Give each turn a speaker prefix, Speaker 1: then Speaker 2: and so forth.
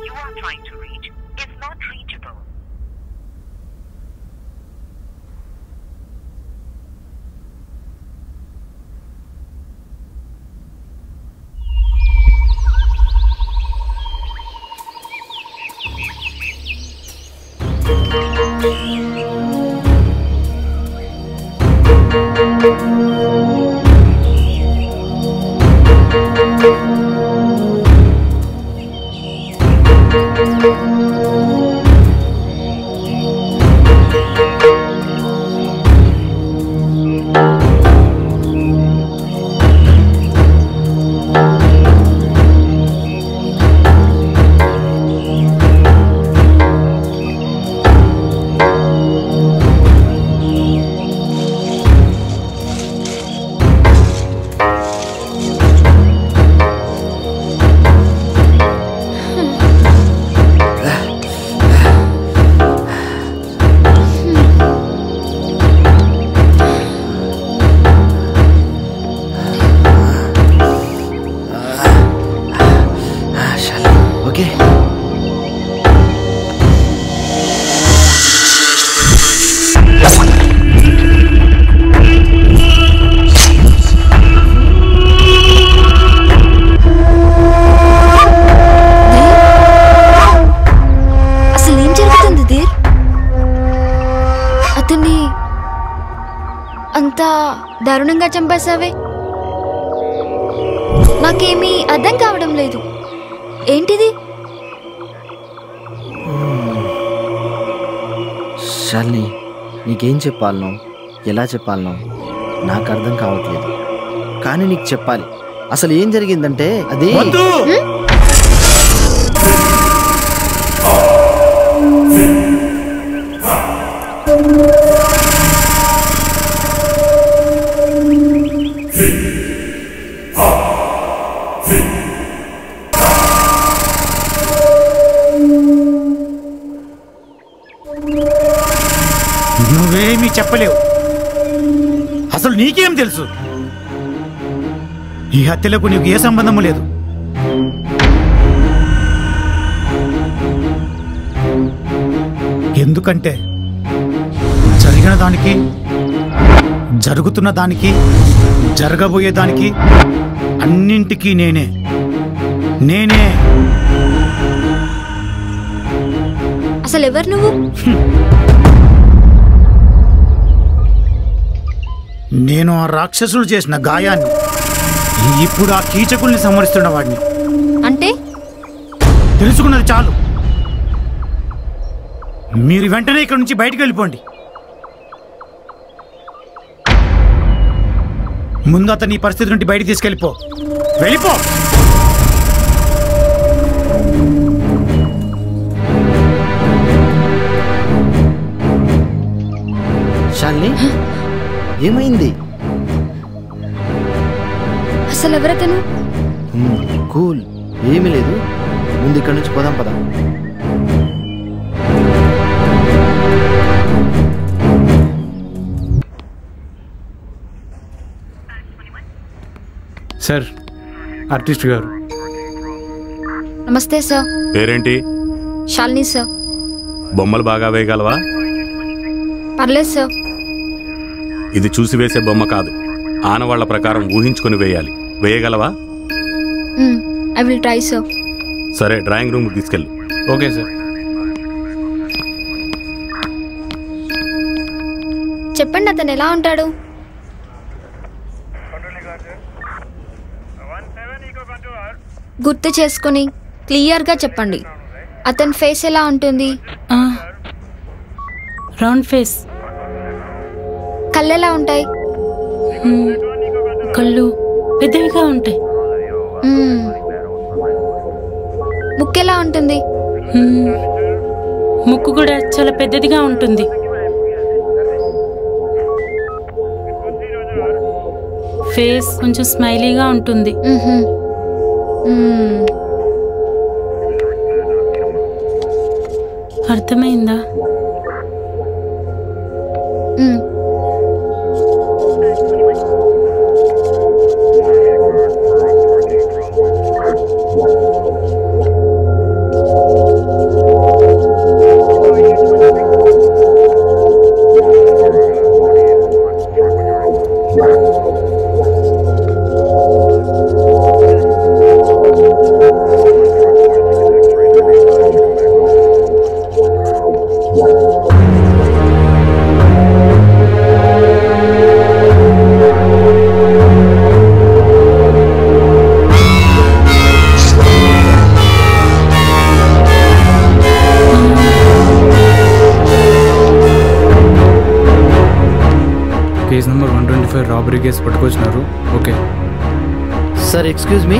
Speaker 1: you are trying to reach is not reachable.
Speaker 2: దారుణంగా చంపేశావే. నాకేమీ అర్థం కావడం లేదు. ఏంటిది?
Speaker 3: శాలిని, నీకేం చెప్పాలనో ఎలా చెప్పాలనో నాకు అర్థం కావట్లేదు. కానీ నీకు చెప్పాలి. అసలు ఏం జరిగిందంటే అది
Speaker 4: నువ్వేమీ చెప్పలేవు. అసలు నీకేం తెలుసు? ఈ హత్యలకు నీకు ఏ సంబంధము లేదు. ఎందుకంటే జరిగిన దానికి, జరుగుతున్న దానికి, జరగబోయే దానికి అన్నింటికీ నేనే.
Speaker 2: అసలు ఎవరు నువ్వు?
Speaker 4: నేను ఆ రాక్షసులు చేసిన గాయాన్ని, ఇప్పుడు ఆ కీచకుల్ని సంహరిస్తున్న వాడిని.
Speaker 2: అంటే
Speaker 4: తెలుసుకున్నది చాలు. మీరు వెంటనే ఇక్కడ నుంచి బయటికి వెళ్ళిపోండి. ముందు అతని ఈ పరిస్థితి నుండి బయటికి తీసుకెళ్ళిపో. వెళ్ళిపో.
Speaker 3: శాలిని, ఏమైంది?
Speaker 2: అసలు ఎవరతను?
Speaker 3: కూల్, ఏమీ లేదు. ముందు ఇక్కడ నుంచి పోదాం పద.
Speaker 5: సార్, ఆర్టిస్ట్ గారు.
Speaker 2: నమస్తే సార్.
Speaker 6: పేరేంటి?
Speaker 2: శాలిని సార్.
Speaker 6: బొమ్మలు బాగా వేయగలవా?
Speaker 2: పర్లేదు సార్.
Speaker 6: ఇది చూసి వేసే బొమ్మ కాదు, ఆనవాళ్ల ప్రకారం ఊహించుకొని వేయాలి. వేయగలవా?
Speaker 2: I will try sir.
Speaker 6: సరే, డ్రాయింగ్ రూమ్కి తీసుకెళ్ళు.
Speaker 5: Okay sir.
Speaker 2: చెప్పండి, అతను ఎలా ఉంటాడు? గుర్తు చేసుకుని క్లియర్గా చెప్పండి. అతని ఫేస్ ఎలా ఉంటుంది?
Speaker 7: Round face.
Speaker 2: కళ్ళు ఎలా ఉంటాయి?
Speaker 7: కళ్ళు పెద్దవిగా ఉంటాయి.
Speaker 2: ముక్కు ఎలా ఉంటుంది?
Speaker 7: ముక్కు కూడా చాలా పెద్దదిగా ఉంటుంది. ఫేస్ కొంచెం స్మైలీగా ఉంటుంది. అర్థమైందా?
Speaker 5: రాబరీ కేసు పట్టుకొచ్చినారు. ఓకే
Speaker 3: సార్ ఎక్స్క్యూజ్ మీ.